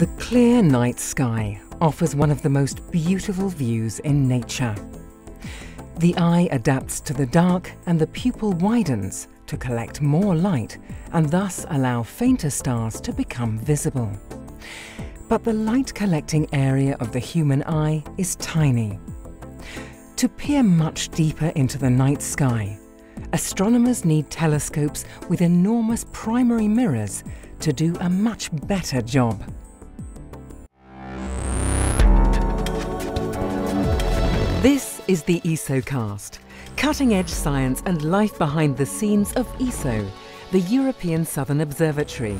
The clear night sky offers one of the most beautiful views in nature. The eye adapts to the dark and the pupil widens to collect more light and thus allow fainter stars to become visible. But the light collecting area of the human eye is tiny. To peer much deeper into the night sky, astronomers need telescopes with enormous primary mirrors to do a much better job. This is the ESOcast, cutting-edge science and life behind the scenes of ESO, the European Southern Observatory,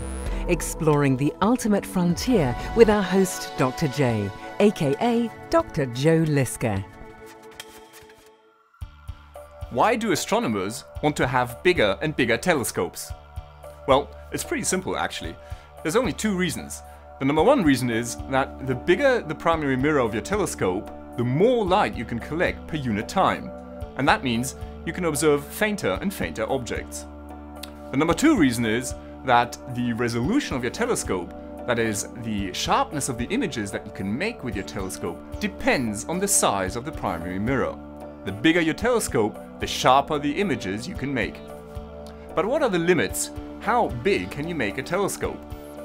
exploring the ultimate frontier with our host Dr. J, aka Dr. Joe Liske. Why do astronomers want to have bigger and bigger telescopes? Well, it's pretty simple actually. There's only two reasons. The number one reason is that the bigger the primary mirror of your telescope, the more light you can collect per unit time. And that means you can observe fainter and fainter objects. The number two reason is that the resolution of your telescope, that is, the sharpness of the images that you can make with your telescope, depends on the size of the primary mirror. The bigger your telescope, the sharper the images you can make. But what are the limits? How big can you make a telescope?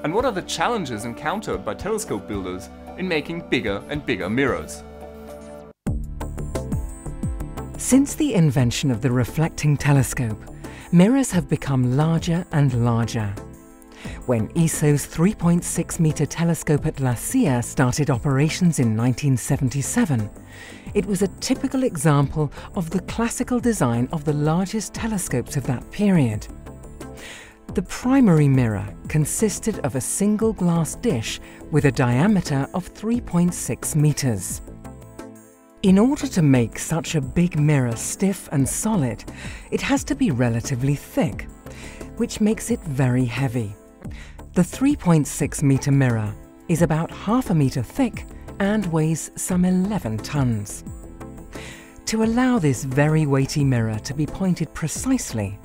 And what are the challenges encountered by telescope builders in making bigger and bigger mirrors? Since the invention of the reflecting telescope, mirrors have become larger and larger. When ESO's 3.6-meter telescope at La Silla started operations in 1977, it was a typical example of the classical design of the largest telescopes of that period. The primary mirror consisted of a single glass dish with a diameter of 3.6 meters. In order to make such a big mirror stiff and solid, it has to be relatively thick, which makes it very heavy. The 3.6-meter mirror is about half a meter thick and weighs some 11 tons. To allow this very weighty mirror to be pointed precisely,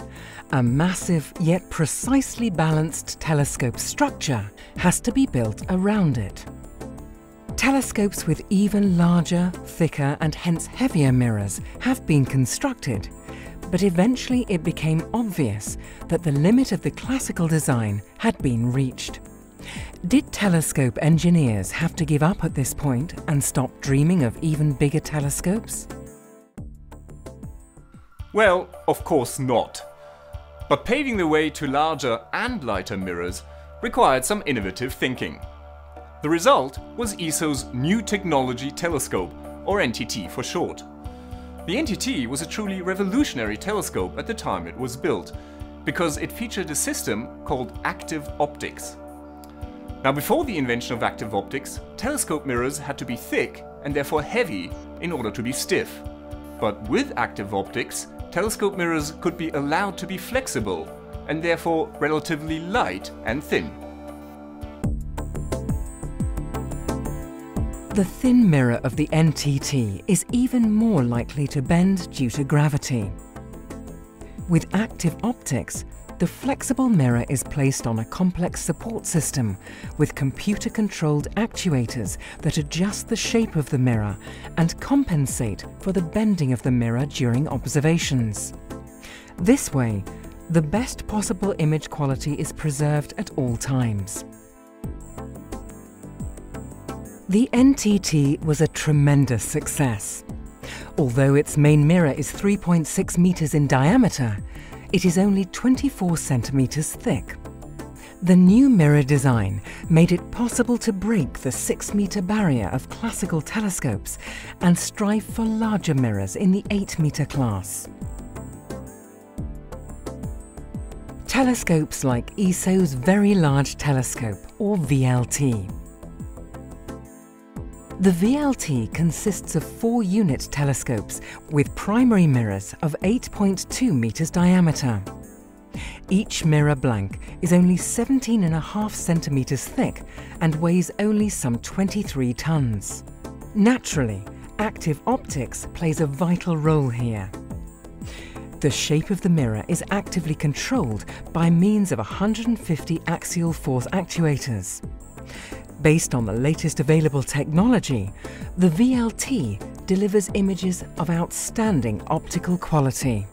a massive yet precisely balanced telescope structure has to be built around it. Telescopes with even larger, thicker and hence heavier mirrors have been constructed, but eventually it became obvious that the limit of the classical design had been reached. Did telescope engineers have to give up at this point and stop dreaming of even bigger telescopes? Well, of course not. But paving the way to larger and lighter mirrors required some innovative thinking. The result was ESO's New Technology Telescope, or NTT for short. The NTT was a truly revolutionary telescope at the time it was built, because it featured a system called active optics. Now, before the invention of active optics, telescope mirrors had to be thick and therefore heavy in order to be stiff. But with active optics, telescope mirrors could be allowed to be flexible and therefore relatively light and thin. The thin mirror of the NTT is even more likely to bend due to gravity. With active optics, the flexible mirror is placed on a complex support system with computer-controlled actuators that adjust the shape of the mirror and compensate for the bending of the mirror during observations. This way, the best possible image quality is preserved at all times. The NTT was a tremendous success. Although its main mirror is 3.6 meters in diameter, it is only 24 centimeters thick. The new mirror design made it possible to break the 6-meter barrier of classical telescopes and strive for larger mirrors in the 8-meter class. Telescopes like ESO's Very Large Telescope, or VLT. The VLT consists of 4-unit telescopes with primary mirrors of 8.2 meters diameter. Each mirror blank is only 17.5 centimeters thick and weighs only some 23 tons. Naturally, active optics plays a vital role here. The shape of the mirror is actively controlled by means of 150 axial force actuators. Based on the latest available technology, the VLT delivers images of outstanding optical quality.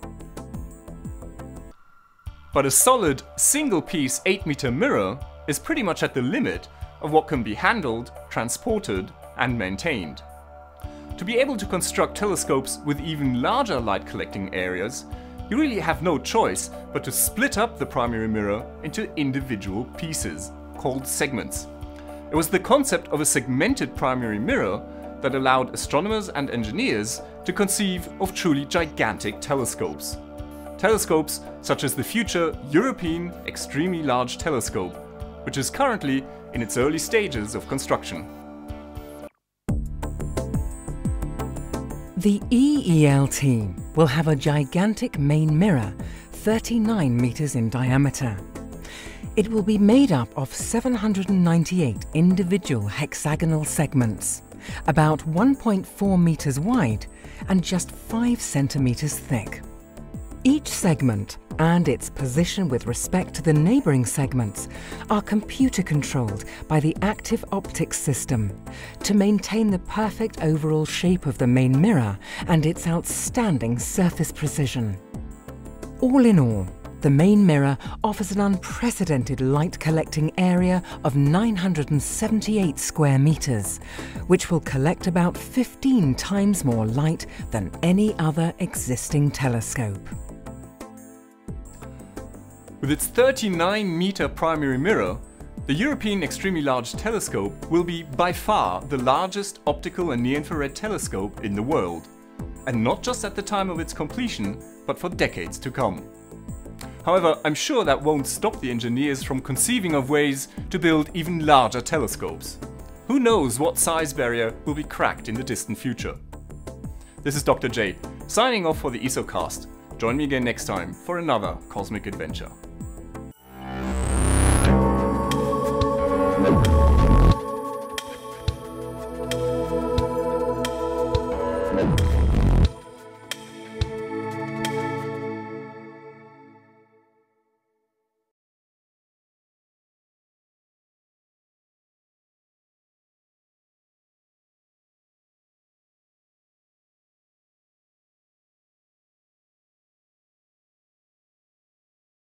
But a solid, single-piece 8-meter mirror is pretty much at the limit of what can be handled, transported, and maintained. To be able to construct telescopes with even larger light-collecting areas, you really have no choice but to split up the primary mirror into individual pieces, called segments. It was the concept of a segmented primary mirror that allowed astronomers and engineers to conceive of truly gigantic telescopes. Telescopes such as the future European Extremely Large Telescope, which is currently in its early stages of construction. The EELT will have a gigantic main mirror, 39 meters in diameter. It will be made up of 798 individual hexagonal segments, about 1.4 meters wide and just 5 centimeters thick. Each segment and its position with respect to the neighboring segments are computer controlled by the active optics system to maintain the perfect overall shape of the main mirror and its outstanding surface precision. All in all, the main mirror offers an unprecedented light collecting area of 978 square meters, which will collect about 15 times more light than any other existing telescope. With its 39-meter primary mirror, the European Extremely Large Telescope will be by far the largest optical and near-infrared telescope in the world. And not just at the time of its completion, but for decades to come. However, I'm sure that won't stop the engineers from conceiving of ways to build even larger telescopes. Who knows what size barrier will be cracked in the distant future. This is Dr. J, signing off for the ESOcast. Join me again next time for another cosmic adventure. Thank you.